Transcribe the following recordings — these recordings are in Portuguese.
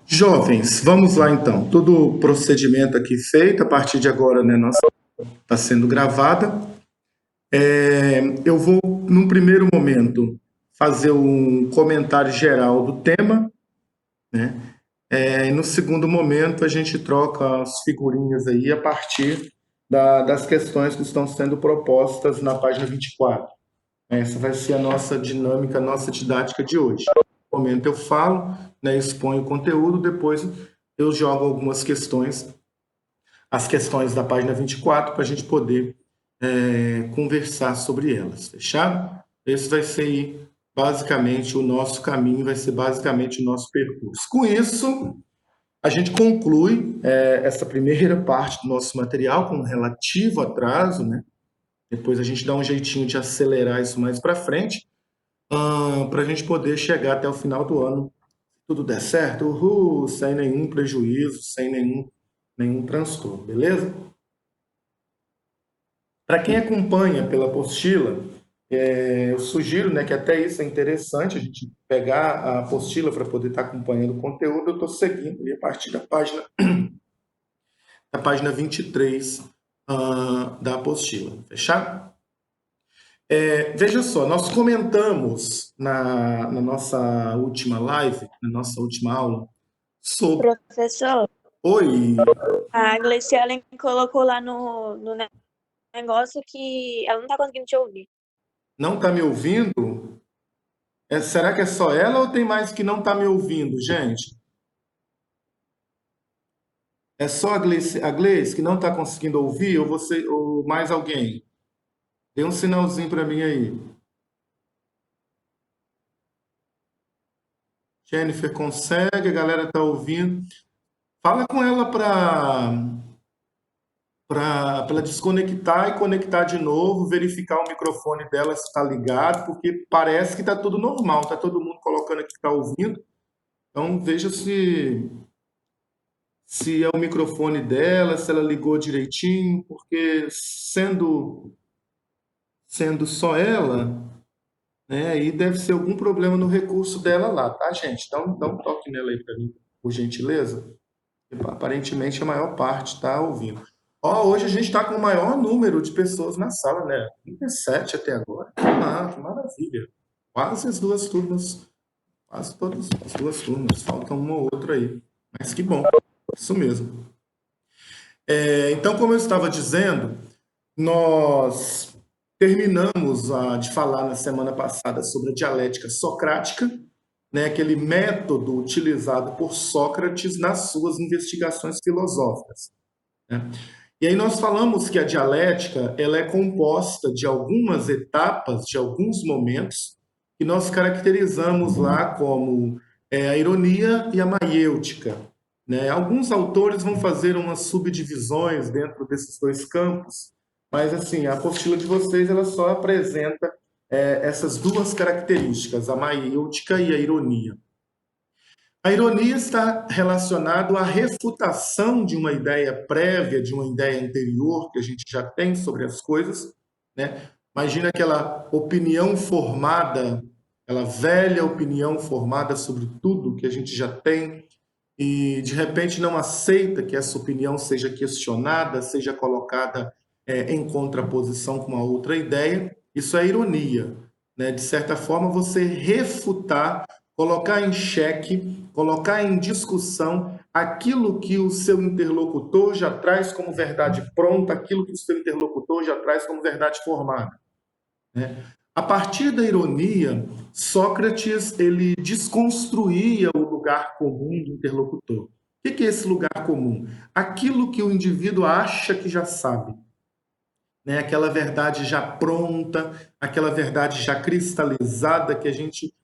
Jovens, vamos lá então. Todo o procedimento aqui feito, a partir de agora, né, nossa está sendo gravada. Eu vou, num primeiro momento, fazer um comentário geral do tema, né? E no segundo momento, a gente troca as figurinhas aí a partir das questões que estão sendo propostas na página 24. Essa vai ser a nossa dinâmica, a nossa didática de hoje. No momento eu falo, né, exponho o conteúdo, depois eu jogo algumas questões, as questões da página 24, para a gente poder conversar sobre elas, fechado? Esse vai ser basicamente o nosso caminho, vai ser basicamente o nosso percurso. Com isso, a gente conclui essa primeira parte do nosso material com um relativo atraso, né? Depois a gente dá um jeitinho de acelerar isso mais para frente, para a gente poder chegar até o final do ano, tudo der certo, sem nenhum prejuízo, sem nenhum transtorno, beleza? Para quem acompanha pela apostila, eu sugiro, né, que até isso é interessante, a gente pegar a apostila para poder estar acompanhando o conteúdo. Eu estou seguindo ali a partir da página 23 da apostila, fechado? Veja só, nós comentamos na nossa última live, na nossa última aula, sobre... Professor, Oi, a Gleicielen colocou lá no negócio que ela não tá conseguindo te ouvir. não está me ouvindo? Será que é só ela ou tem mais que não está me ouvindo, gente? É só a Gleice que não está conseguindo ouvir ou você ou mais alguém? Dê um sinalzinho para mim aí. Jennifer consegue, a galera está ouvindo. Fala com ela para ela desconectar e conectar de novo, verificar o microfone dela se está ligado, porque parece que está tudo normal, está todo mundo colocando aqui que está ouvindo. Então veja se é o microfone dela, se ela ligou direitinho, porque sendo só ela, né, aí deve ser algum problema no recurso dela lá, tá, gente? Então dá um toque nela aí para mim, por gentileza. Aparentemente a maior parte está ouvindo. Ó, hoje a gente está com o maior número de pessoas na sala, né? 37 até agora. Ah, que maravilha. Quase as duas turmas, quase todas as duas turmas. Falta uma ou outra aí. Mas que bom, isso mesmo. Então, como eu estava dizendo, nós terminamos de falar na semana passada sobre a dialética socrática, né, aquele método utilizado por Sócrates nas suas investigações filosóficas, né? E aí nós falamos que a dialética ela é composta de algumas etapas, de alguns momentos, que nós caracterizamos lá como a ironia e a maiêutica, né? Alguns autores vão fazer umas subdivisões dentro desses dois campos, mas assim, a apostila de vocês ela só apresenta essas duas características, a maiêutica e a ironia. A ironia está relacionada à refutação de uma ideia prévia, de uma ideia anterior que a gente já tem sobre as coisas, né? Imagina aquela opinião formada, aquela velha opinião formada sobre tudo que a gente já tem e de repente não aceita que essa opinião seja questionada, seja colocada em contraposição com uma outra ideia. Isso é ironia, né? De certa forma, você refutar, colocar em xeque, colocar em discussão aquilo que o seu interlocutor já traz como verdade pronta, aquilo que o seu interlocutor já traz como verdade formada, né? A partir da ironia, Sócrates ele desconstruía o lugar comum do interlocutor. O que é esse lugar comum? Aquilo que o indivíduo acha que já sabe, né? Aquela verdade já pronta, aquela verdade já cristalizada que a gente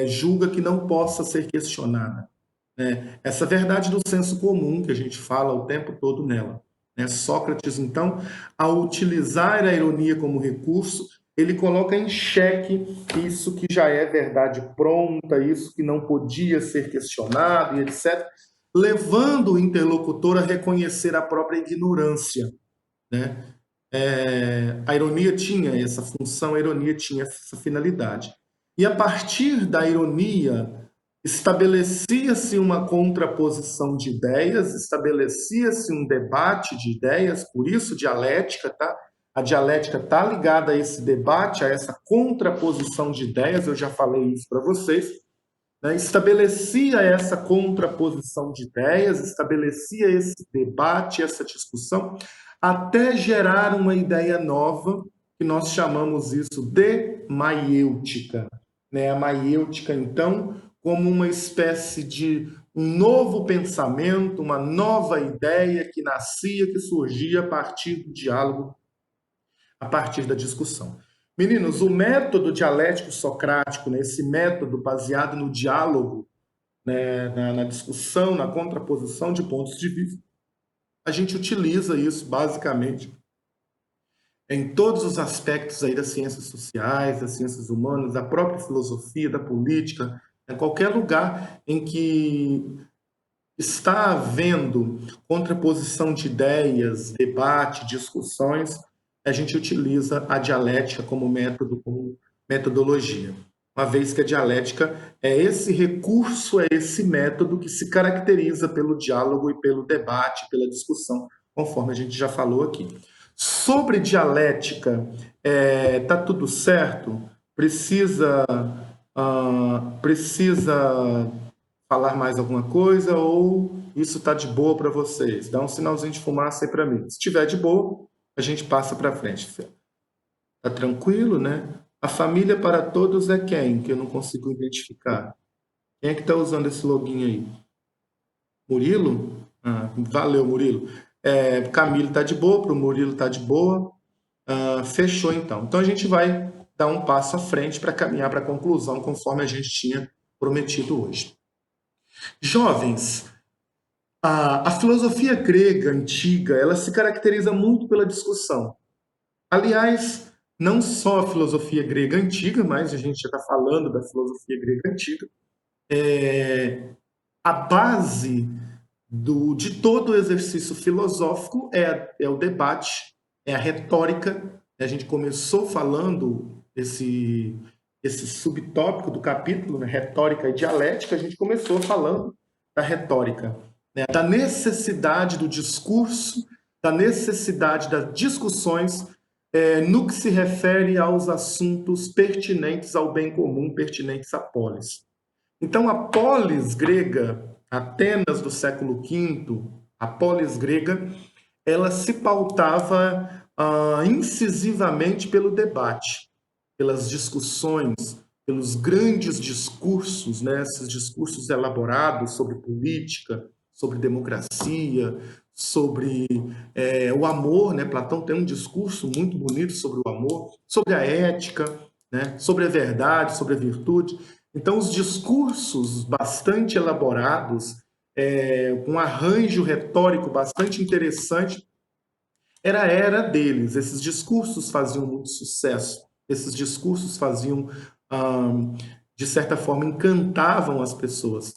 julga que não possa ser questionada, né? Essa verdade do senso comum que a gente fala o tempo todo nela, né? Sócrates, então, ao utilizar a ironia como recurso, ele coloca em xeque isso que já é verdade pronta, isso que não podia ser questionado e etc., levando o interlocutor a reconhecer a própria ignorância, né? A ironia tinha essa função, a ironia tinha essa finalidade. e a partir da ironia estabelecia-se uma contraposição de ideias, estabelecia-se um debate de ideias, por isso dialética, tá? A dialética está ligada a esse debate, a essa contraposição de ideias, eu já falei isso para vocês, né? Estabelecia essa contraposição de ideias, estabelecia esse debate, essa discussão, até gerar uma ideia nova, que nós chamamos isso de maiêutica, né? A maiêutica, então, como uma espécie de um novo pensamento, uma nova ideia que nascia, que surgia a partir do diálogo, a partir da discussão. Meninos, o método dialético socrático, né, esse método baseado no diálogo, né, na discussão, na contraposição de pontos de vista, a gente utiliza isso basicamente em todos os aspectos aí das ciências sociais, das ciências humanas, da própria filosofia, da política, em qualquer lugar em que está havendo contraposição de ideias, debate, discussões, a gente utiliza a dialética como método, como metodologia. Uma vez que a dialética é esse recurso, é esse método que se caracteriza pelo diálogo e pelo debate, pela discussão, conforme a gente já falou aqui. Sobre dialética, tá tudo certo? Precisa falar mais alguma coisa ou isso está de boa para vocês? Dá um sinalzinho de fumaça aí para mim. Se estiver de boa, a gente passa para frente. Tá tranquilo, né? A família para todos é quem? Que eu não consigo identificar. Quem é que está usando esse login aí? Murilo? Ah, valeu, Murilo. Camilo está de boa, para o Murilo está de boa. Fechou, então. Então, a gente vai dar um passo à frente para caminhar para a conclusão, conforme a gente tinha prometido hoje. Jovens, a filosofia grega antiga, ela se caracteriza muito pela discussão. Aliás, não só a filosofia grega antiga, mas a gente já está falando da filosofia grega antiga, a base de todo o exercício filosófico é o debate, é a retórica. A gente começou falando esse subtópico do capítulo, né, retórica e dialética, a gente começou falando da retórica, né, da necessidade do discurso, da necessidade das discussões no que se refere aos assuntos pertinentes ao bem comum, pertinentes à polis. Então, a polis grega, Atenas do século V, a polis grega, ela se pautava incisivamente pelo debate, pelas discussões, pelos grandes discursos, né? Esses discursos elaborados sobre política, sobre democracia, sobre o amor, né? Platão tem um discurso muito bonito sobre o amor, sobre a ética, né? Sobre a verdade, sobre a virtude. Então, os discursos bastante elaborados, com um arranjo retórico bastante interessante, era a era deles. Esses discursos faziam muito sucesso. Esses discursos faziam, de certa forma, encantavam as pessoas.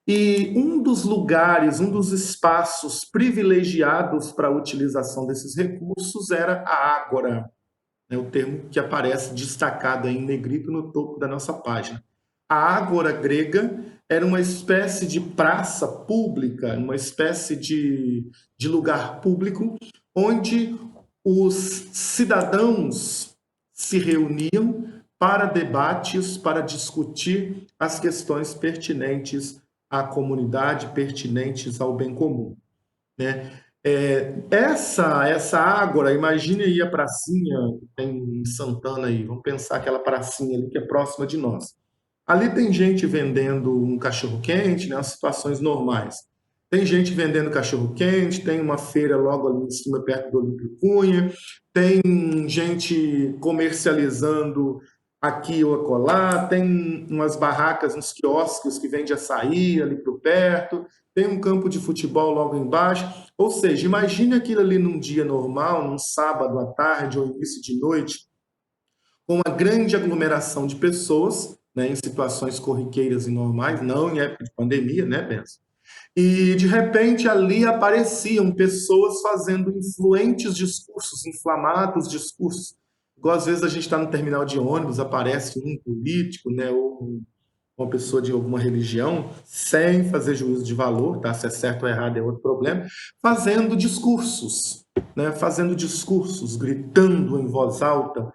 E um dos lugares, um dos espaços privilegiados para a utilização desses recursos era a ágora, né, o termo que aparece destacado em negrito no topo da nossa página. A ágora grega era uma espécie de praça pública, uma espécie de lugar público, onde os cidadãos se reuniam para debates, para discutir as questões pertinentes à comunidade, pertinentes ao bem comum, né? Essa ágora, imagine aí a pracinha que tem em Santana aí, vamos pensar aquela pracinha ali que é próxima de nós. Ali tem gente vendendo um cachorro-quente, né, as situações normais. Tem gente vendendo cachorro-quente, tem uma feira logo ali em cima, perto do Olímpio Cunha, tem gente comercializando aqui ou acolá, tem umas barracas, uns quiosques que vendem açaí ali por perto, tem um campo de futebol logo embaixo. Ou seja, imagine aquilo ali num dia normal, num sábado à tarde ou início de noite, com uma grande aglomeração de pessoas, né, em situações corriqueiras e normais, não em época de pandemia, né, Benção? E, de repente, ali apareciam pessoas fazendo influentes discursos, inflamados discursos, Igual às vezes a gente está no terminal de ônibus, aparece um político, né, ou uma pessoa de alguma religião, sem fazer juízo de valor, tá? Se é certo ou errado é outro problema, fazendo discursos, né? Fazendo discursos, gritando em voz alta,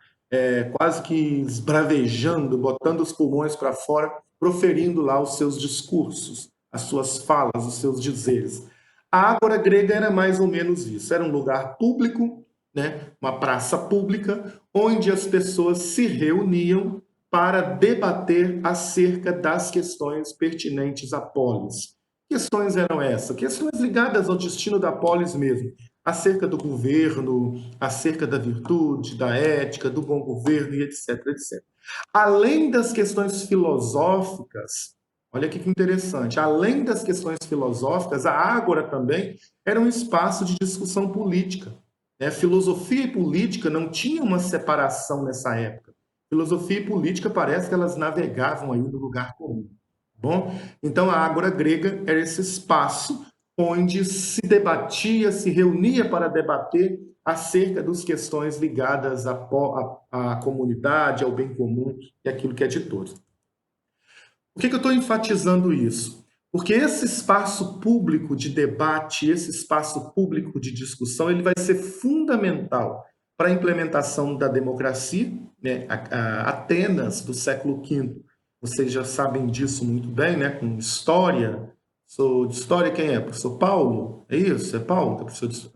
quase que esbravejando, botando os pulmões para fora, proferindo lá os seus discursos, as suas falas, os seus dizeres. A Ágora Grega era mais ou menos isso, era um lugar público, né? Uma praça pública, onde as pessoas se reuniam para debater acerca das questões pertinentes à polis. Que questões eram essas? Questões ligadas ao destino da polis mesmo, acerca do governo, acerca da virtude, da ética, do bom governo e etc, etc. Além das questões filosóficas, olha que interessante, além das questões filosóficas, a Ágora também era um espaço de discussão política. Né? Filosofia e política não tinham uma separação nessa época. Filosofia e política parece que elas navegavam aí no lugar comum. Bom, então a Ágora Grega era esse espaço onde se debatia, se reunia para debater acerca das questões ligadas à comunidade, ao bem comum e aquilo que é de todos. Por que eu estou enfatizando isso? Porque esse espaço público de debate, esse espaço público de discussão, ele vai ser fundamental para a implementação da democracia, né? Atenas do século V, vocês já sabem disso muito bem, né? Com história. Sou de história, quem é? Professor Paulo? É isso? É Paulo? É professor de...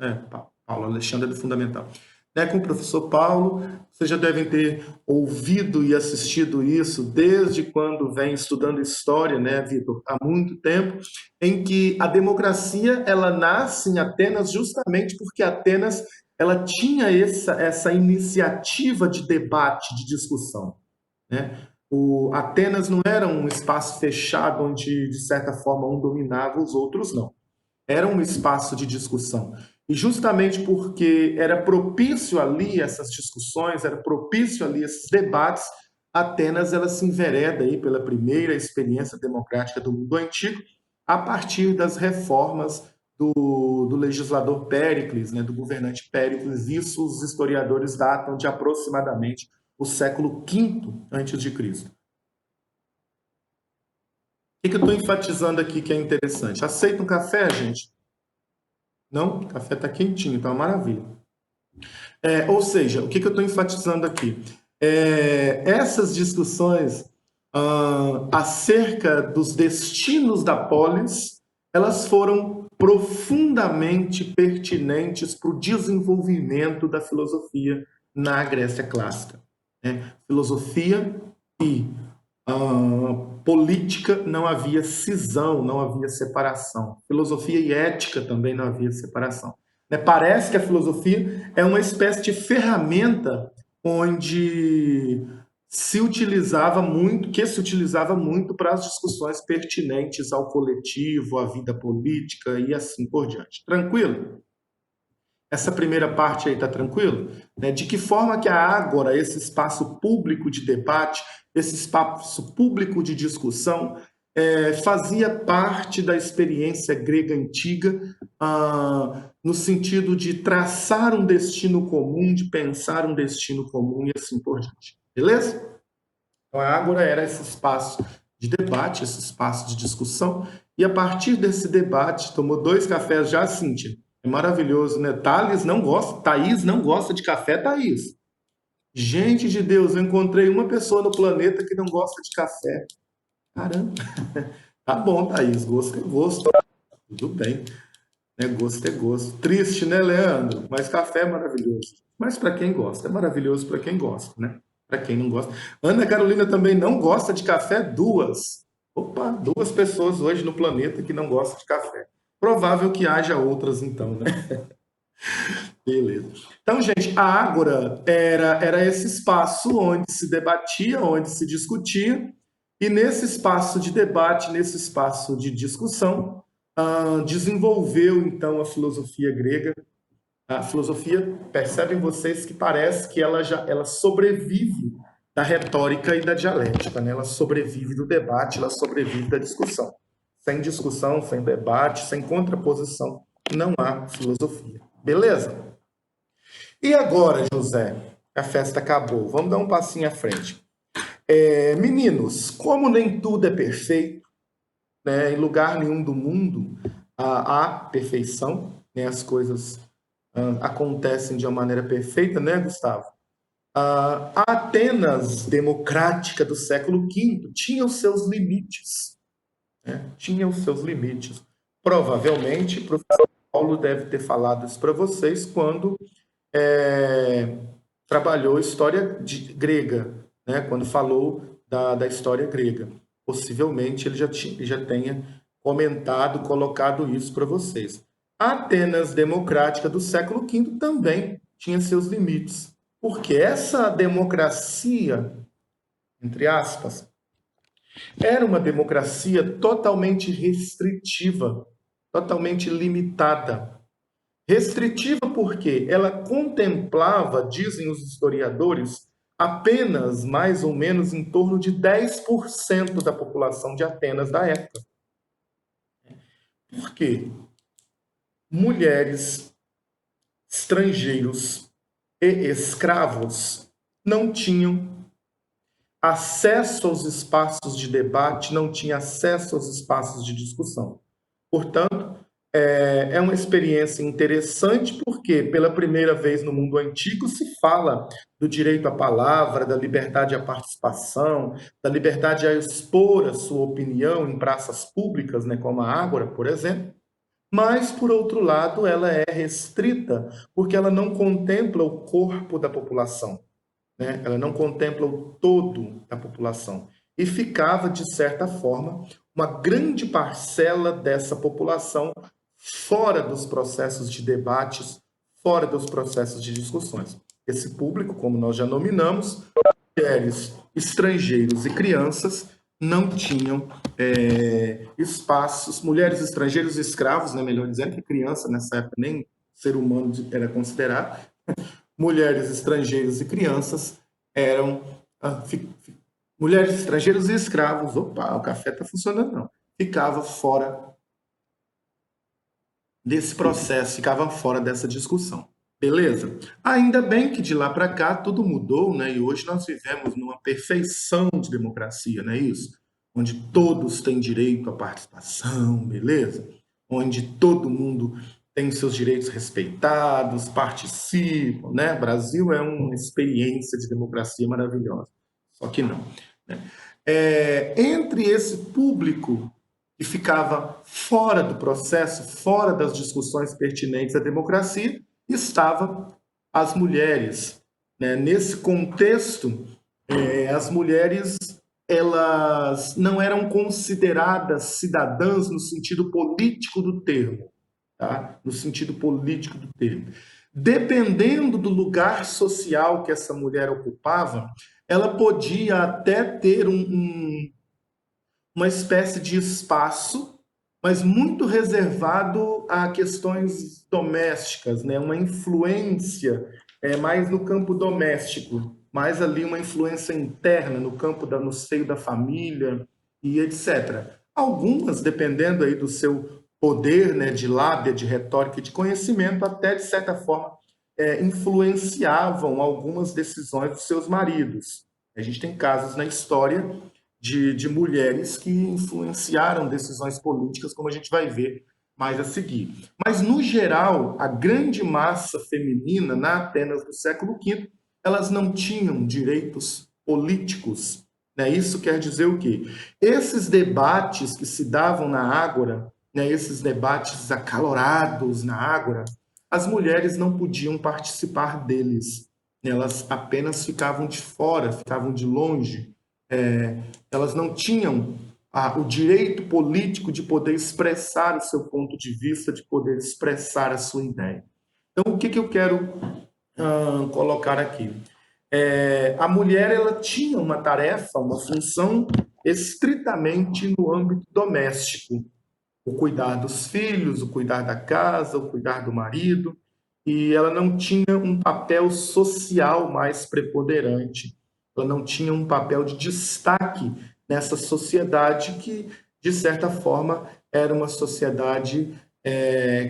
Paulo Alexandre do Fundamental. Né? Com o professor Paulo, vocês já devem ter ouvido e assistido isso desde quando vem estudando história, né, Vitor? Há muito tempo, em que a democracia ela nasce em Atenas justamente porque Atenas ela tinha essa iniciativa de debate, de discussão. Né? Atenas não era um espaço fechado onde, de certa forma, um dominava os outros, não. Era um espaço de discussão. E justamente porque era propício ali essas discussões, era propício ali esses debates, Atenas ela se envereda aí pela primeira experiência democrática do mundo antigo, a partir das reformas do legislador Péricles, né, do governante Péricles. Isso os historiadores datam de aproximadamente o século V antes de Cristo. O que eu estou enfatizando aqui que é interessante? Aceita um café, gente? Não? O café está quentinho, então é uma maravilha. Ou seja, o que eu estou enfatizando aqui? Essas discussões acerca dos destinos da polis, elas foram profundamente pertinentes para o desenvolvimento da filosofia na Grécia clássica. Né? Filosofia e política não havia cisão, não havia separação. Filosofia e ética também não havia separação. Né? Parece que a filosofia é uma espécie de ferramenta onde se utilizava muito para as discussões pertinentes ao coletivo, à vida política e assim por diante. Tranquilo? Essa primeira parte aí está tranquilo? Né? De que forma que a Ágora, esse espaço público de debate, esse espaço público de discussão, fazia parte da experiência grega antiga, no sentido de traçar um destino comum, de pensar um destino comum e assim por diante. Beleza? Então a Ágora era esse espaço de debate, esse espaço de discussão, e a partir desse debate, tomou 2 cafés já, Cíntia? É maravilhoso, né? Thaís não gosta de café, Thaís. Gente de Deus, eu encontrei uma pessoa no planeta que não gosta de café. Caramba. Tá bom, Thaís, gosto é gosto. Tudo bem. Gosto é gosto. Triste, né, Leandro? Mas café é maravilhoso. Mas para quem gosta, é maravilhoso para quem gosta, né? Para quem não gosta. Ana Carolina também não gosta de café, 2. Opa, 2 pessoas hoje no planeta que não gostam de café. Provável que haja outras, então, né? Beleza. Então, gente, a Ágora era esse espaço onde se debatia, onde se discutia, e nesse espaço de debate, nesse espaço de discussão, desenvolveu, então, a filosofia grega. A filosofia, percebem vocês que parece que ela sobrevive da retórica e da dialética, né? Ela sobrevive do debate, ela sobrevive da discussão. Sem discussão, sem debate, sem contraposição, não há filosofia. Beleza? E agora, José? a festa acabou. Vamos dar um passinho à frente. Meninos, como nem tudo é perfeito, né, em lugar nenhum do mundo há perfeição, né, as coisas acontecem de uma maneira perfeita, né, Gustavo? A Atenas democrática do século V tinha os seus limites, né? Tinha os seus limites. Provavelmente, o professor Paulo deve ter falado isso para vocês quando trabalhou história grega, né? Quando falou da história grega. Possivelmente ele já tenha comentado, colocado isso para vocês. A Atenas democrática do século V também tinha seus limites, porque essa democracia, entre aspas, era uma democracia totalmente restritiva, totalmente limitada. Restritiva porque ela contemplava, dizem os historiadores, apenas mais ou menos em torno de 10% da população de Atenas da época. Por quê? Mulheres, estrangeiros e escravos não tinham acesso aos espaços de debate, não tinham acesso aos espaços de discussão. Portanto, é uma experiência interessante porque, pela primeira vez no mundo antigo, se fala do direito à palavra, da liberdade à participação, da liberdade a expor a sua opinião em praças públicas, né, como a Ágora, por exemplo. Mas, por outro lado, ela é restrita porque ela não contempla o corpo da população, né? Ela não contempla o todo da população. E ficava, de certa forma, uma grande parcela dessa população fora dos processos de debates, fora dos processos de discussões. Esse público, como nós já nominamos, mulheres, estrangeiros e crianças, não tinham espaços, mulheres, estrangeiros e escravos, né, melhor dizendo, que criança nessa época nem ser humano era considerado, mulheres, estrangeiros e crianças eram mulheres, estrangeiros e escravos. Opa, o café está funcionando não. Ficava fora desse processo, ficava fora dessa discussão. Beleza? Ainda bem que de lá para cá tudo mudou, né? E hoje nós vivemos numa perfeição de democracia, não é isso? Onde todos têm direito à participação, beleza? Onde todo mundo tem seus direitos respeitados, participam, né? Brasil é uma experiência de democracia maravilhosa. Só que não, né? Entre esse público que ficava fora do processo, fora das discussões pertinentes à democracia, estavam as mulheres, né? Nesse contexto, as mulheres elas não eram consideradas cidadãs no sentido político do termo, tá? No sentido político do termo. Dependendo do lugar social que essa mulher ocupava, ela podia até ter uma espécie de espaço, mas muito reservado a questões domésticas, né? Uma influência mais no campo doméstico, mais ali uma influência interna no campo no seio da família e etc. Algumas, dependendo aí do seu poder, né, de lábia, de retórica e de conhecimento, até de certa forma influenciavam algumas decisões dos seus maridos. A gente tem casos na história de mulheres que influenciaram decisões políticas, como a gente vai ver mais a seguir. Mas, no geral, a grande massa feminina na Atenas do século V, elas não tinham direitos políticos. Né? Isso quer dizer o quê? Esses debates que se davam na Ágora, né, esses debates acalorados na Ágora, as mulheres não podiam participar deles. Elas apenas ficavam de fora, ficavam de longe, elas não tinham o direito político de poder expressar o seu ponto de vista, de poder expressar a sua ideia. Então, o que eu quero colocar aqui? A mulher ela tinha uma tarefa, uma função estritamente no âmbito doméstico, o cuidar dos filhos, o cuidar da casa, o cuidar do marido, e ela não tinha um papel social mais preponderante, ela não tinha um papel de destaque nessa sociedade que, de certa forma, era uma sociedade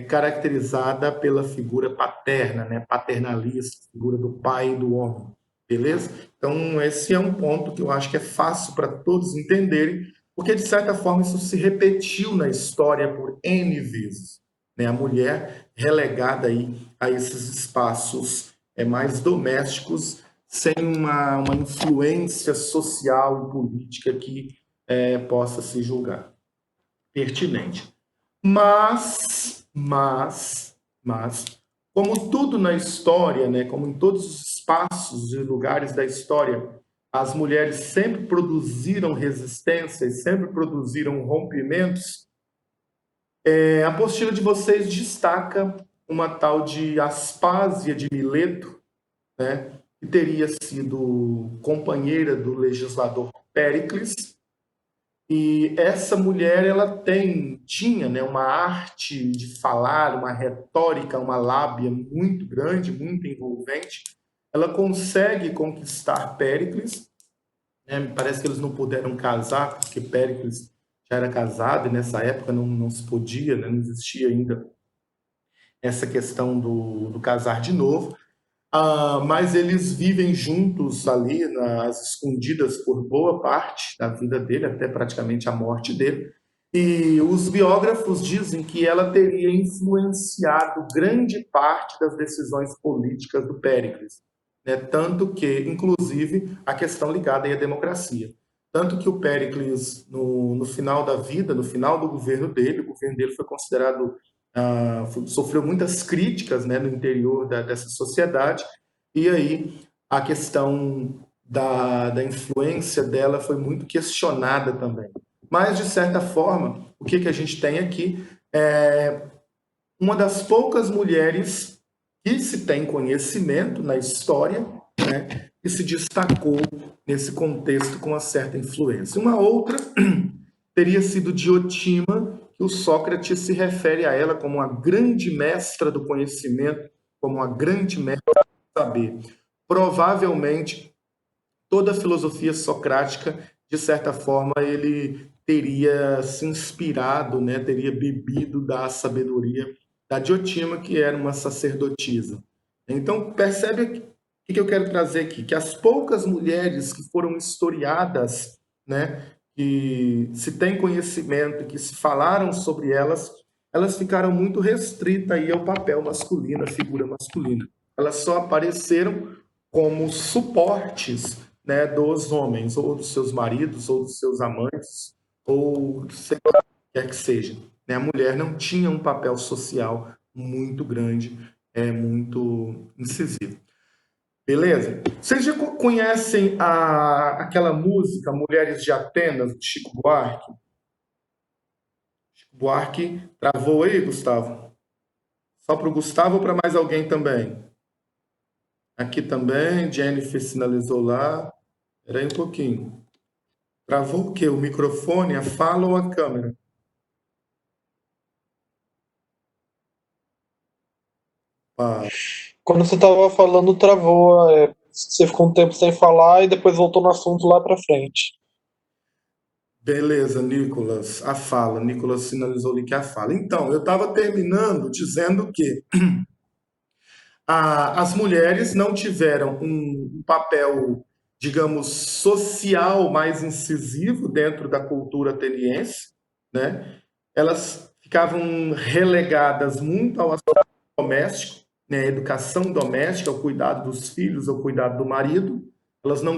caracterizada pela figura paterna, né, paternalista, figura do pai e do homem, beleza? Então, esse é um ponto que eu acho que é fácil para todos entenderem, porque, de certa forma, isso se repetiu na história por N vezes, né? A mulher relegada aí a esses espaços mais domésticos, sem uma influência social e política que possa se julgar pertinente. Mas, como tudo na história, né, como em todos os espaços e lugares da história, as mulheres sempre produziram resistências, sempre produziram rompimentos. A apostila de vocês destaca uma tal de Aspásia de Mileto, né, que teria sido companheira do legislador Péricles, e essa mulher, ela tinha, né, uma arte de falar, uma retórica, uma lábia muito grande, muito envolvente. Ela consegue conquistar Péricles, né? Me parece que eles não puderam casar, porque Péricles já era casado, e nessa época não se podia, né, não existia ainda essa questão do casar de novo. Mas eles vivem juntos ali, nas escondidas, por boa parte da vida dele, até praticamente a morte dele. E os biógrafos dizem que ela teria influenciado grande parte das decisões políticas do Péricles, né? Tanto que, inclusive, a questão ligada aí à democracia. Tanto que o Péricles, no final da vida, no final do governo dele, o governo dele foi considerado, sofreu muitas críticas, né, no interior dessa sociedade, e aí a questão da influência dela foi muito questionada também. Mas, de certa forma, o que a gente tem aqui é uma das poucas mulheres que se tem conhecimento na história, né, que se destacou nesse contexto com uma certa influência. Uma outra teria sido Diotima, que o Sócrates se refere a ela como uma grande mestra do conhecimento, como uma grande mestra do saber. Provavelmente, toda a filosofia socrática, de certa forma, ele teria se inspirado, né, teria bebido da sabedoria da Diotima, que era uma sacerdotisa. Então, percebe o que eu quero trazer aqui? Que as poucas mulheres que foram historiadas, né, que se tem conhecimento, que se falaram sobre elas, elas ficaram muito restritas aí ao papel masculino, à figura masculina. Elas só apareceram como suportes, né, dos homens, ou dos seus maridos, ou dos seus amantes, ou sei lá o que quer que seja. Né? A mulher não tinha um papel social muito grande, muito incisivo. Beleza? Vocês já conhecem aquela música Mulheres de Atenas, de Chico Buarque? Chico Buarque travou aí, Gustavo? Só para o Gustavo ou para mais alguém também? Aqui também, Jennifer sinalizou lá. Espera aí um pouquinho. Travou o quê? O microfone, a fala ou a câmera? Ah, Quando você estava falando, travou. Você ficou um tempo sem falar e depois voltou no assunto lá para frente. beleza, Nicolas, a fala. Nicolas sinalizou ali que é a fala. Então, eu estava terminando dizendo que as mulheres não tiveram um papel, digamos, social mais incisivo dentro da cultura ateniense, né? Elas ficavam relegadas muito ao aspecto doméstico, né? A educação doméstica, ao cuidado dos filhos, ao cuidado do marido. Elas não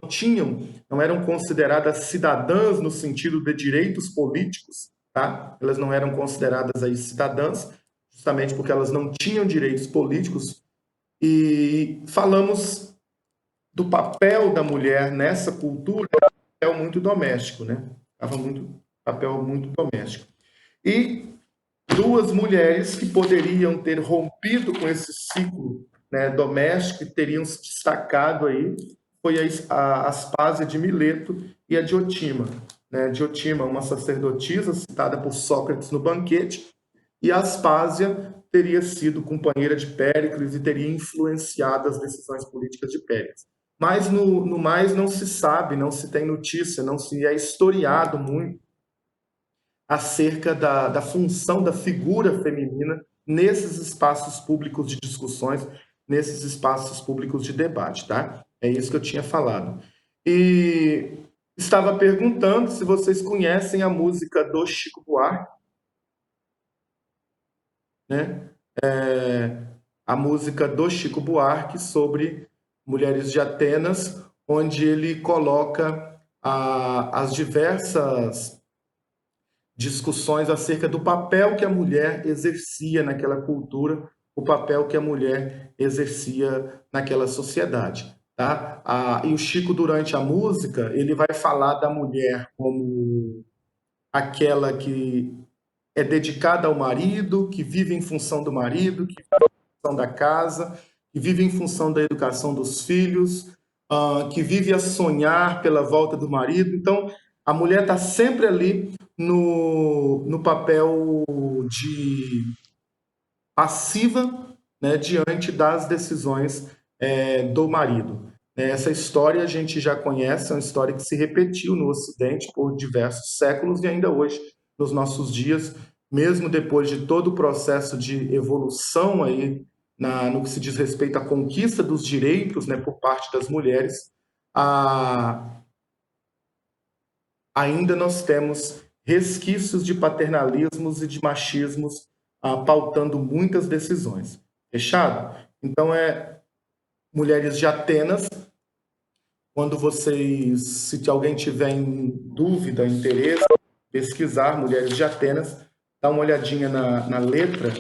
eram consideradas cidadãs no sentido de direitos políticos, tá? Elas não eram consideradas aí cidadãs, justamente porque elas não tinham direitos políticos. E falamos do papel da mulher nessa cultura, papel muito doméstico, né? Papel muito doméstico. E duas mulheres que poderiam ter rompido com esse ciclo, né, doméstico e teriam se destacado aí, foi a Aspásia de Mileto e a Diotima. Né? Diotima, uma sacerdotisa citada por Sócrates no banquete, e Aspásia teria sido companheira de Péricles e teria influenciado as decisões políticas de Péricles. Mas, no mais, não se sabe, não se tem notícia, não se é historiado muito acerca da função da figura feminina nesses espaços públicos de discussões, nesses espaços públicos de debate, tá? É isso que eu tinha falado. E estava perguntando se vocês conhecem a música do Chico Buarque, né? A música do Chico Buarque sobre Mulheres de Atenas, onde ele coloca as diversas discussões acerca do papel que a mulher exercia naquela cultura, o papel que a mulher exercia naquela sociedade, tá? E o Chico, durante a música, ele vai falar da mulher como aquela que é dedicada ao marido, que vive em função do marido, que vive em função da casa, que vive em função da educação dos filhos, que vive a sonhar pela volta do marido. Então, a mulher está sempre ali no papel de passiva, né, diante das decisões do marido. Essa história a gente já conhece, é uma história que se repetiu no Ocidente por diversos séculos e ainda hoje, nos nossos dias, mesmo depois de todo o processo de evolução aí no que se diz respeito à conquista dos direitos, né, por parte das mulheres, ainda nós temos resquícios de paternalismos e de machismos pautando muitas decisões. Fechado? Então, Mulheres de Atenas. Quando vocês, se alguém tiver em dúvida, interesse, pesquisar Mulheres de Atenas, dá uma olhadinha na letra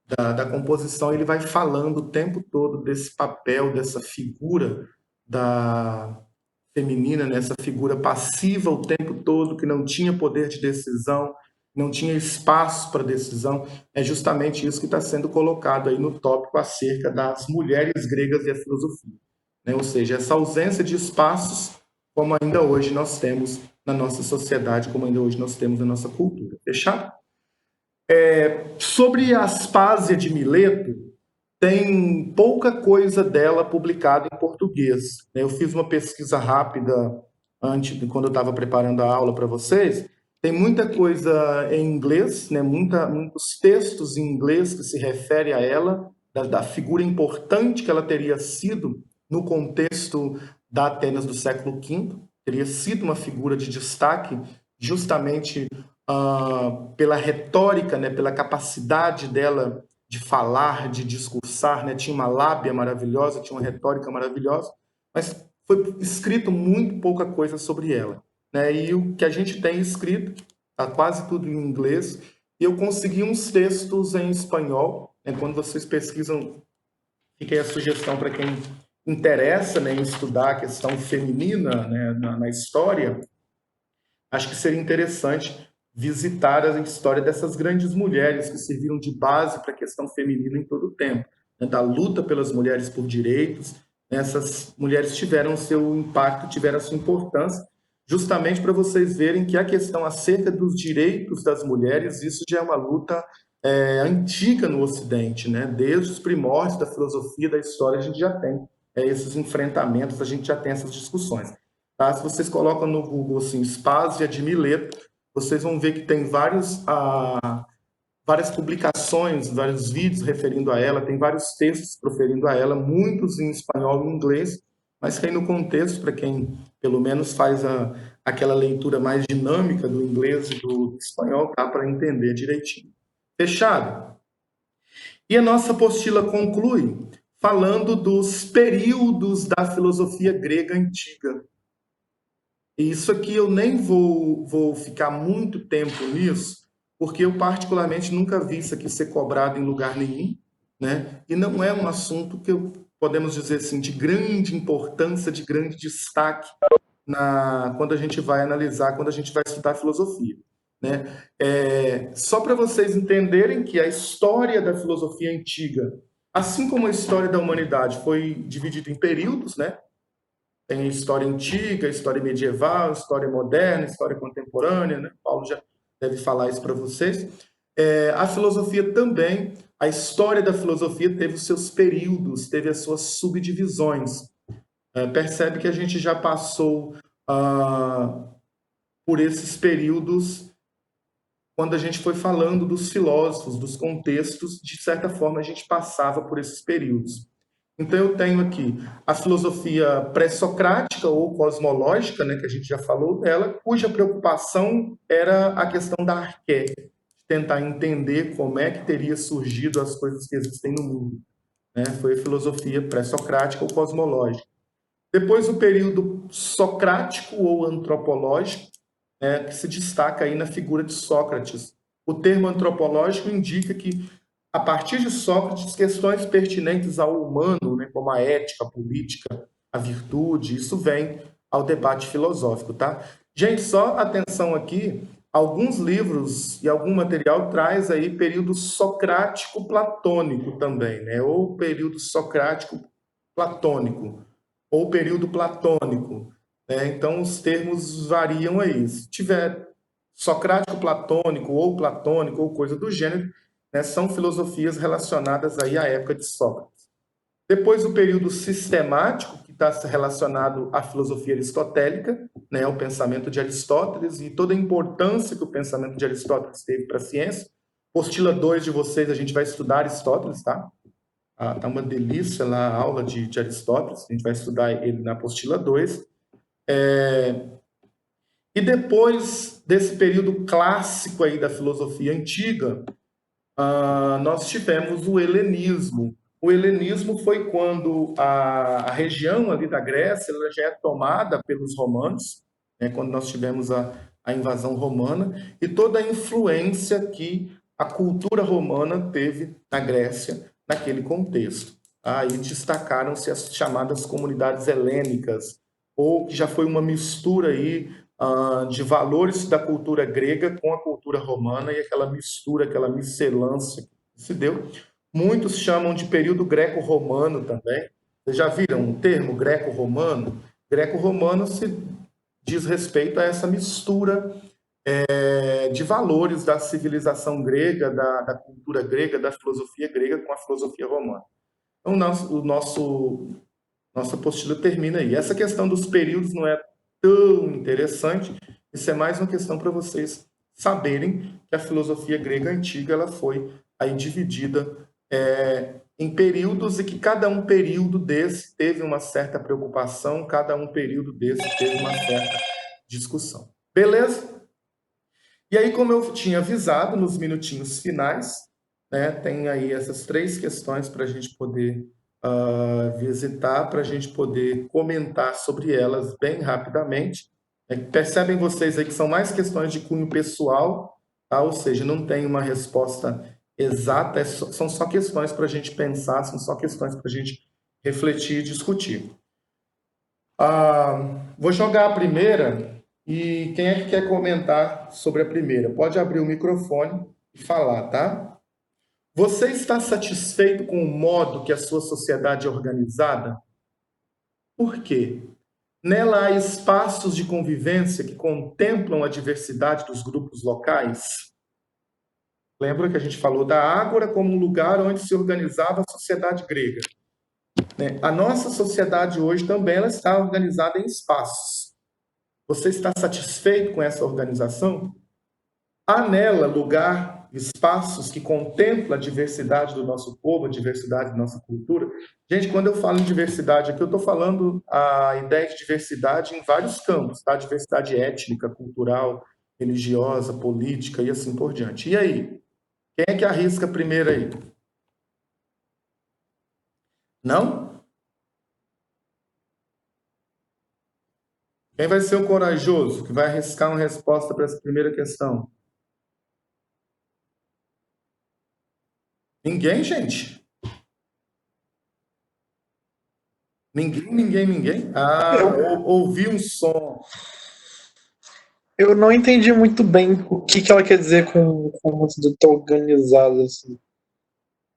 da composição, ele vai falando o tempo todo desse papel, dessa figura da feminina, nessa figura passiva o tempo todo, que não tinha poder de decisão, não tinha espaço para decisão. É justamente isso que está sendo colocado aí no tópico acerca das mulheres gregas e a filosofia, né? Ou seja, essa ausência de espaços, como ainda hoje nós temos na nossa sociedade, como ainda hoje nós temos na nossa cultura. Fechado? Sobre a Aspásia de Mileto, tem pouca coisa dela publicada em português. Eu fiz uma pesquisa rápida antes, quando eu estava preparando a aula para vocês. Tem muita coisa em inglês, né? Muitos textos em inglês que se referem a ela, da figura importante que ela teria sido no contexto da Atenas do século V. Teria sido uma figura de destaque justamente pela retórica, né? Pela capacidade dela de falar, de discursar, né? Tinha uma lábia maravilhosa, tinha uma retórica maravilhosa, mas foi escrito muito pouca coisa sobre ela, né? E o que a gente tem escrito está quase tudo em inglês, e eu consegui uns textos em espanhol, né? Quando vocês pesquisam, fica aí a sugestão para quem interessa, né, em estudar a questão feminina, né, na história, acho que seria interessante visitar a história dessas grandes mulheres que serviram de base para a questão feminina em todo o tempo, né, da luta pelas mulheres por direitos. Essas mulheres tiveram seu impacto, tiveram a sua importância, justamente para vocês verem que a questão acerca dos direitos das mulheres, isso já é uma luta antiga no Ocidente, né? Desde os primórdios da filosofia, da história, a gente já tem esses enfrentamentos, a gente já tem essas discussões. Tá? Se vocês colocam no Google assim, Aspásia de Mileto, vocês vão ver que tem várias publicações, vários vídeos referindo a ela, tem vários textos proferindo a ela, muitos em espanhol e inglês, mas que aí no contexto, para quem pelo menos faz aquela leitura mais dinâmica do inglês e do espanhol, dá para entender direitinho. Fechado? E a nossa apostila conclui falando dos períodos da filosofia grega antiga. E isso aqui eu nem vou ficar muito tempo nisso, porque eu particularmente nunca vi isso aqui ser cobrado em lugar nenhum, né? E não é um assunto que podemos dizer assim, de grande importância, de grande destaque quando a gente vai analisar, quando a gente vai estudar filosofia, né? Só para vocês entenderem que a história da filosofia antiga, assim como a história da humanidade, foi dividida em períodos, né? Tem história antiga, história medieval, história moderna, história contemporânea, né? Paulo já deve falar isso para vocês. A filosofia também, a história da filosofia teve os seus períodos, teve as suas subdivisões. Percebe que a gente já passou por esses períodos quando a gente foi falando dos filósofos, dos contextos, de certa forma a gente passava por esses períodos. Então eu tenho aqui a filosofia pré-socrática ou cosmológica, né, que a gente já falou dela, cuja preocupação era a questão da arqué, tentar entender como é que teria surgido as coisas que existem no mundo, né? Foi a filosofia pré-socrática ou cosmológica. Depois o período socrático ou antropológico, né, que se destaca aí na figura de Sócrates. O termo antropológico indica que, a partir de Sócrates, questões pertinentes ao humano, né, como a ética, a política, a virtude, isso vem ao debate filosófico, tá? Gente, só atenção aqui, alguns livros e algum material traz aí período socrático-platônico também, né? Ou período socrático-platônico, ou período platônico, né? Então, os termos variam aí. Se tiver socrático platônico ou coisa do gênero, né, são filosofias relacionadas aí à época de Sócrates. Depois o período sistemático, que está relacionado à filosofia aristotélica, né, o pensamento de Aristóteles e toda a importância que o pensamento de Aristóteles teve para a ciência. Postila 2 de vocês, a gente vai estudar Aristóteles, tá? Tá uma delícia lá a aula de Aristóteles, a gente vai estudar ele na apostila 2. E depois desse período clássico aí da filosofia antiga, nós tivemos o helenismo. O helenismo foi quando a região ali da Grécia ela já é tomada pelos romanos, né, quando nós tivemos a invasão romana, e toda a influência que a cultura romana teve na Grécia naquele contexto. Aí destacaram-se as chamadas comunidades helênicas, ou que já foi uma mistura aí de valores da cultura grega com a cultura romana e aquela mistura, aquela miscelância que se deu. Muitos chamam de período greco-romano também. Vocês já viram o termo greco-romano? Greco-romano se diz respeito a essa mistura de valores da civilização grega, da cultura grega, da filosofia grega com a filosofia romana. Então, nossa apostila termina aí. Essa questão dos períodos não é tão interessante, isso é mais uma questão para vocês saberem que a filosofia grega antiga ela foi aí dividida em períodos e que cada um período desse teve uma certa preocupação, cada um período desse teve uma certa discussão. Beleza? E aí, como eu tinha avisado nos minutinhos finais, né, tem aí essas 3 questões para a gente poder visitar, para a gente poder comentar sobre elas bem rapidamente. Percebem vocês aí que são mais questões de cunho pessoal, tá? Ou seja, não tem uma resposta exata, são só questões para a gente pensar, são só questões para a gente refletir e discutir. Vou jogar a primeira e quem é que quer comentar sobre a primeira? Pode abrir o microfone e falar, tá? Você está satisfeito com o modo que a sua sociedade é organizada? Por quê? Nela há espaços de convivência que contemplam a diversidade dos grupos locais? Lembra que a gente falou da Ágora como um lugar onde se organizava a sociedade grega, né? A nossa sociedade hoje também ela está organizada em espaços. Você está satisfeito com essa organização? Há nela lugar, espaços que contemplam a diversidade do nosso povo, a diversidade da nossa cultura. Gente, quando eu falo em diversidade aqui, eu estou falando a ideia de diversidade em vários campos, tá? Diversidade étnica, cultural, religiosa, política e assim por diante. E aí? Quem é que arrisca primeiro aí? Não? Quem vai ser o corajoso que vai arriscar uma resposta para essa primeira questão? Ninguém, gente? Ninguém? Ouvi um som. Eu não entendi muito bem o que ela quer dizer com tudo tão organizado assim.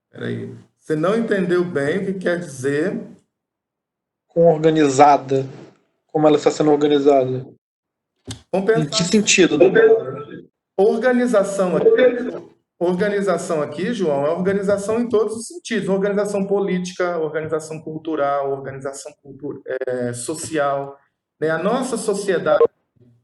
Peraí. Você não entendeu bem o que quer dizer? Com organizada. Como ela está sendo organizada. Vamos Em que pensar. sentido? Organização aqui, João, é organização em todos os sentidos. Organização política, organização cultural, social. Né? A nossa sociedade,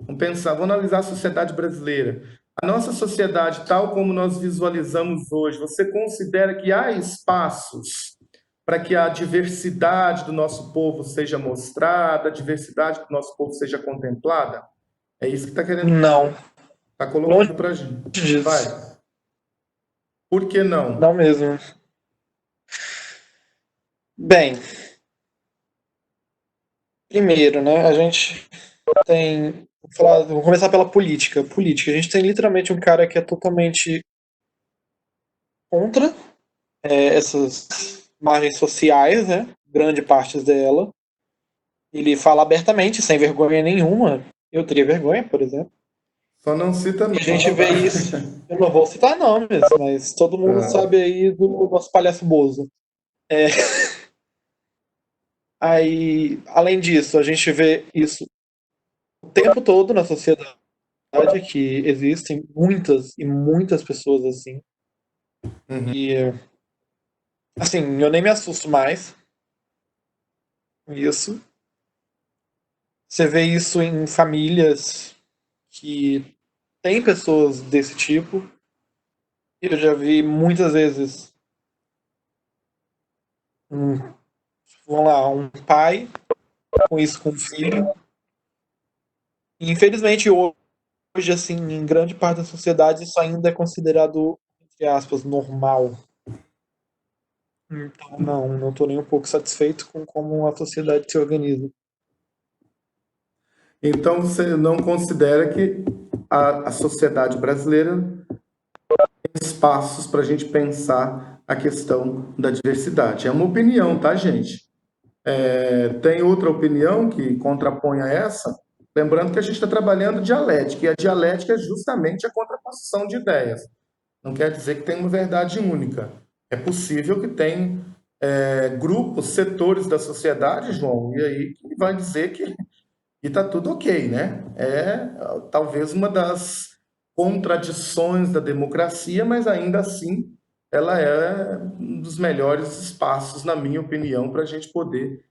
vamos pensar, vamos analisar a sociedade brasileira. A nossa sociedade, tal como nós visualizamos hoje, você considera que há espaços para que a diversidade do nosso povo seja mostrada, a diversidade do nosso povo seja contemplada? É isso que está querendo, Não, está longe colocando para a gente. Vai. disso. Por que não? Não mesmo. Bem, primeiro, né, a gente tem. Vou começar pela política. Política. A gente tem literalmente um cara que é totalmente contra essas margens sociais, né? Grande parte dela. Ele fala abertamente, sem vergonha nenhuma. Eu teria vergonha, por exemplo. Só não cita E a gente não, vê tá? isso. Eu não vou citar nomes, mas todo mundo Ah, sabe aí do nosso palhaço Bozo. Aí, além disso, a gente vê isso o tempo todo na sociedade, que existem muitas e muitas pessoas assim. uhum. E, assim, eu nem me assusto mais com isso. Você vê isso em famílias que têm pessoas desse tipo. Eu já vi muitas vezes um, vamos lá, um pai com isso com o filho. E infelizmente hoje, assim, em grande parte da sociedade, isso ainda é considerado, entre aspas, normal. Então, não estou nem um pouco satisfeito com como a sociedade se organiza. Então você não considera que a sociedade brasileira tem espaços para a gente pensar a questão da diversidade? É uma opinião, tá, gente? Tem outra opinião que contrapõe a essa? Lembrando que a gente está trabalhando dialética, e a dialética é justamente a contraposição de ideias. Não quer dizer que tem uma verdade única. É possível que tenha grupos, setores da sociedade, João, e aí que vai dizer que está tudo ok, né? É talvez uma das contradições da democracia, mas ainda assim ela é um dos melhores espaços, na minha opinião, para a gente poder,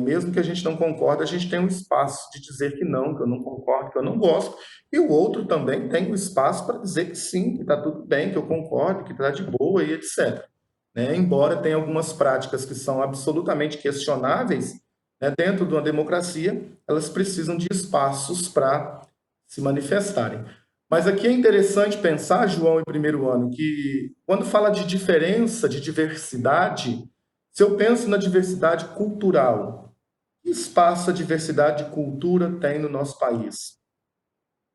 mesmo que a gente não concorde, a gente tem um espaço de dizer que eu não concordo, que eu não gosto, e o outro também tem um espaço para dizer que sim, que está tudo bem, que eu concordo, que está de boa e etc. Né? Embora tenha algumas práticas que são absolutamente questionáveis, né, dentro de uma democracia, elas precisam de espaços para se manifestarem. Mas aqui é interessante pensar, João, em primeiro ano, que quando fala de diferença, de diversidade, se eu penso na diversidade cultural, que espaço a diversidade de cultura tem no nosso país?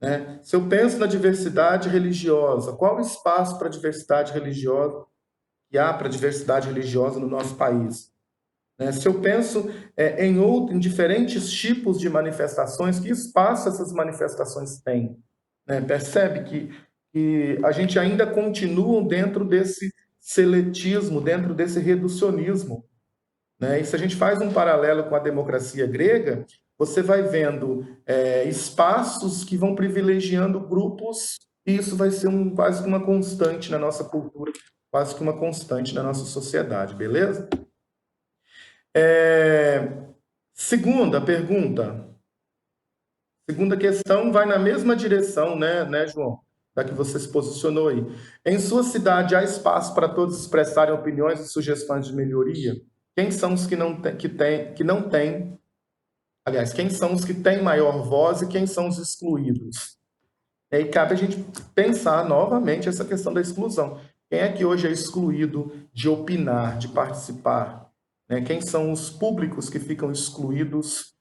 Né? Se eu penso na diversidade religiosa, qual o espaço para a diversidade religiosa que há para a diversidade religiosa no nosso país? Né? Se eu penso em diferentes tipos de manifestações, que espaço essas manifestações têm? Né? Percebe que a gente ainda continua dentro desse seletismo, dentro desse reducionismo. Né? E se a gente faz um paralelo com a democracia grega, você vai vendo espaços que vão privilegiando grupos, e isso vai ser quase que uma constante na nossa cultura, quase que uma constante na nossa sociedade, beleza? Segunda pergunta, segunda questão vai na mesma direção, né, João? Da que você se posicionou aí. Em sua cidade há espaço para todos expressarem opiniões e sugestões de melhoria? Quem são os que não têm, aliás, quem são os que têm maior voz e quem são os excluídos? E aí cabe a gente pensar novamente essa questão da exclusão. Quem é que hoje é excluído de opinar, de participar? Né? Quem são os públicos que ficam excluídos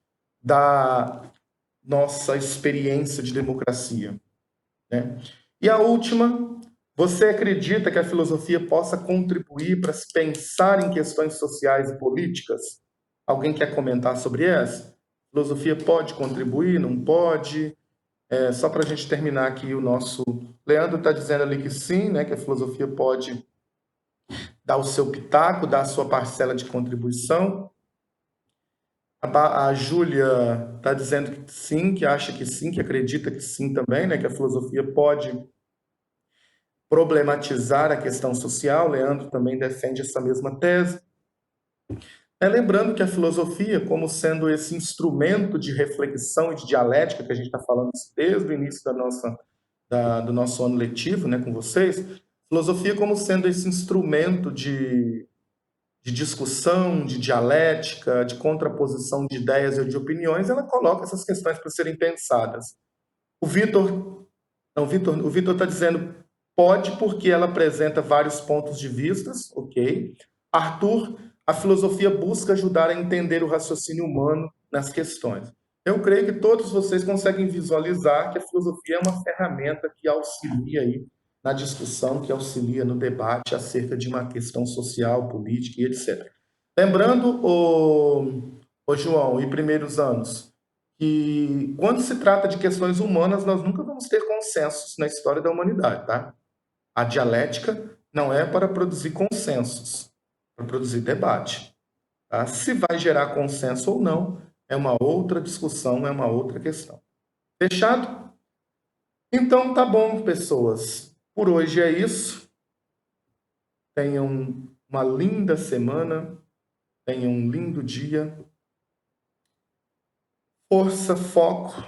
da nossa experiência de democracia? Né? E a última, você acredita que a filosofia possa contribuir para se pensar em questões sociais e políticas? Alguém quer comentar sobre essa? A filosofia pode contribuir, não pode? Só para a gente terminar aqui o nosso... Leandro está dizendo ali que sim, né, que a filosofia pode dar o seu pitaco, dar a sua parcela de contribuição. A Júlia está dizendo que sim, que acha que sim, que acredita que sim também, né, que a filosofia pode problematizar a questão social. Leandro também defende essa mesma tese. Lembrando que a filosofia, como sendo esse instrumento de reflexão e de dialética que a gente está falando desde o início do nosso ano letivo, né, com vocês, filosofia como sendo esse instrumento de discussão, de dialética, de contraposição de ideias e de opiniões, ela coloca essas questões para serem pensadas. O Vitor está dizendo pode porque ela apresenta vários pontos de vistas, ok. Arthur, a filosofia busca ajudar a entender o raciocínio humano nas questões. Eu creio que todos vocês conseguem visualizar que a filosofia é uma ferramenta que auxilia aí na discussão, que auxilia no debate acerca de uma questão social, política e etc. Lembrando, o João, e primeiros anos, que quando se trata de questões humanas, nós nunca vamos ter consensos na história da humanidade, tá? A dialética não é para produzir consensos, para produzir debate. Tá? Se vai gerar consenso ou não, é uma outra discussão, é uma outra questão. Fechado? Então, tá bom, pessoas. Por hoje é isso. Tenham uma linda semana. Tenham um lindo dia. Força, foco